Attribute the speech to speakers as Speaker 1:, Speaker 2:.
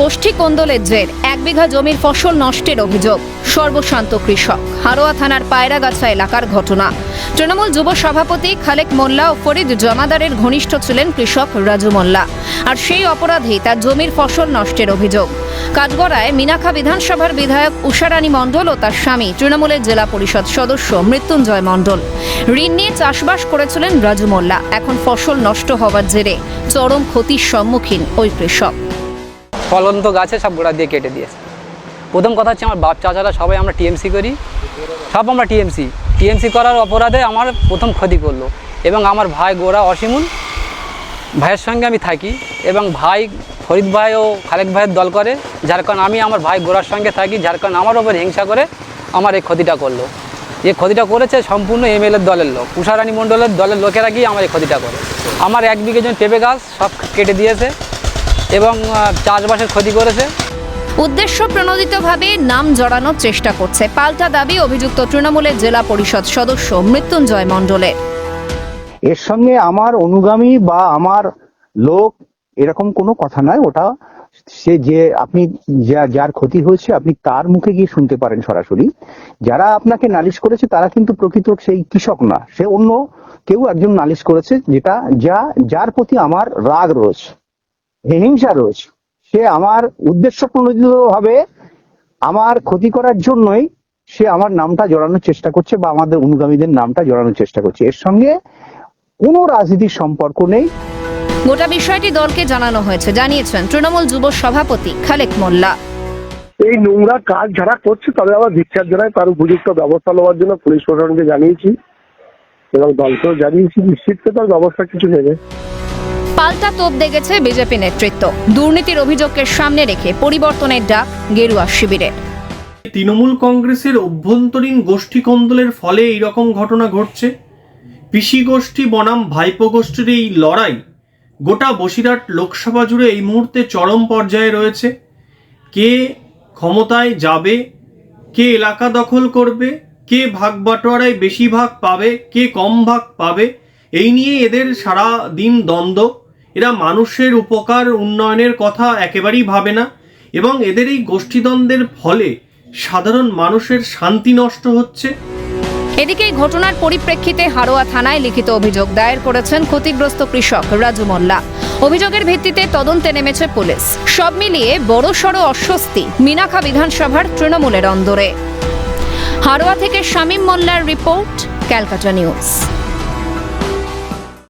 Speaker 1: গোষ্ঠী কোন্দলের জের 1 বিঘা জমির ফসল নষ্টের অভিযোগ। সর্বশান্ত কৃষক। হারোয়া থানার পায়রাগাছা এলাকার ঘটনা। তৃণমূল যুব সভাপতি খালেক মোল্লা ও ফরিদ জমাদারের ঘনিষ্ঠ ছিলেন কৃষক রাজু মোল্লা, আর সেই অপরাধেই তার জমির ফসল নষ্টের অভিযোগ। কাঠগড়ায় মিনাখা বিধানসভার বিধায়ক উষারানী মণ্ডল ও তার স্বামী তৃণমূলের জেলা পরিষদ সদস্য মৃত্যুঞ্জয় মণ্ডল ঋণ নিয়ে চাষবাস করেছিলেন রাজু মোল্লা। এখন ফসল নষ্ট হওয়ার জেরে চরম ক্ষতির সম্মুখীন ওই কৃষক।
Speaker 2: ফলন্ত গাছে সব গোড়া দিয়ে কেটে দিয়েছে। প্রথম কথা হচ্ছে, আমার বাপ চাচারা সবাই আমরা টিএমসি করি, সব আমরা টিএমসি করার অপরাধে আমার প্রথম ক্ষতি করলো। এবং আমার ভাই গোড়া অসীমুল ভাইয়ের সঙ্গে আমি থাকি, এবং ভাই ফরিদ ভাই ও খালেক ভাইয়ের দল করে, যার কারণে আমি আমার ভাই গোড়ার সঙ্গে থাকি, যার কারণে আমার ওপর হিংসা করে আমার এই ক্ষতিটা করলো। এই ক্ষতিটা করেছে সম্পূর্ণ এমএলএর দলের লোক, উষারানী মণ্ডলের দলের লোকেরা গিয়ে আমার এই ক্ষতিটা করে। আমার 1 বিঘে জমি পেঁপে গাছ সব কেটে দিয়েছে এবং চাষবাসের ক্ষতি করেছে।
Speaker 1: উদ্দেশ্য প্রণোদিতভাবে নাম জড়ানোর চেষ্টা করছে, পাল্টা দাবি অভিযুক্ত তৃণমূলের জেলা পরিষদ সদস্য মৃত্যুঞ্জয় মণ্ডলের।
Speaker 3: এর সঙ্গে আমার অনুগামী বা আমার লোক এরকম কোনো কথা নয়। ওটা সে যে আপনি যার ক্ষতি হয়েছে আপনি তার মুখে গিয়ে শুনতে পারেন সরাসরি। যারা আপনাকে নালিশ করেছে তারা কিন্তু প্রকৃত সেই কৃষক না, সে অন্য কেউ একজন নালিশ করেছে, যেটা যার প্রতি আমার রাগ রয়েছে, হিংসা রয়েছে। সে আমার উদ্দেশ্য প্রণোদিতভাবে আমার ক্ষতি করার জন্যই সে আমার নামটা জড়ানোর চেষ্টা করছে বা আমাদের অনুগামীদের নামটা জড়ানোর চেষ্টা করছে। এর সঙ্গে কোনো রাজনীতির সম্পর্ক নেই।
Speaker 1: গোটা বিষয়টি দলকে জানানো হয়েছে, জানিয়েছেন তৃণমূল যুব সভাপতি খালেক মোল্লা।
Speaker 4: এই নোংরা কাজ যারা করছে তবে আবার ধিক্কার জানায়, তার উপযুক্ত ব্যবস্থা নেওয়ার জন্য পুলিশ প্রশাসনকে জানিয়েছি এবং দলকেও জানিয়েছি, নিশ্চিত তার ব্যবস্থা কিছু নেবে।
Speaker 1: পাল্টা তোপ দেখেছে বিজেপি নেতৃত্ব। দুর্নীতির অভিযোগকে সামনে রেখে পরিবর্তনের ডাক গেরুয়া শিবিরের।
Speaker 5: তৃণমূল কংগ্রেসের অভ্যন্তরীণ গোষ্ঠী কোন্দলের ফলে এইরকম ঘটনা ঘটছে। পিসি গোষ্ঠী বনাম ভাইপো গোষ্ঠীর এই লড়াই গোটা বসিরহাট লোকসভা জুড়ে এই মুহূর্তে চরম পর্যায়ে রয়েছে। কে ক্ষমতায় যাবে, কে এলাকা দখল করবে, কে ভাগ বাটোয়ারায় বেশি ভাগ পাবে, কে কম ভাগ পাবে, এই নিয়ে এদের সারা দিন দ্বন্দ্ব। এরা মানুষের উপকার উন্নয়নের কথা একেবারেই ভাবে না, এবং এদের এই গোষ্ঠীদ্বন্দ্বের ফলে সাধারণ মানুষের শান্তি নষ্ট হচ্ছে।
Speaker 1: এদিকে এই ঘটনার পরিপ্রেক্ষিতে হারোয়া থানায় লিখিত অভিযোগ দায়ের করেছেন ক্ষতিগ্রস্ত কৃষক রাজু মোল্লা। অভিযোগের ভিত্তিতে তদন্তে নেমেছে পুলিশ। সব মিলিয়ে বড়সড় অস্বস্তি মিনাখা বিধানসভার তৃণমূলের অন্দরে। হারোয়া থেকে শামীম মোল্লার রিপোর্ট, ক্যালকাটা নিউজ।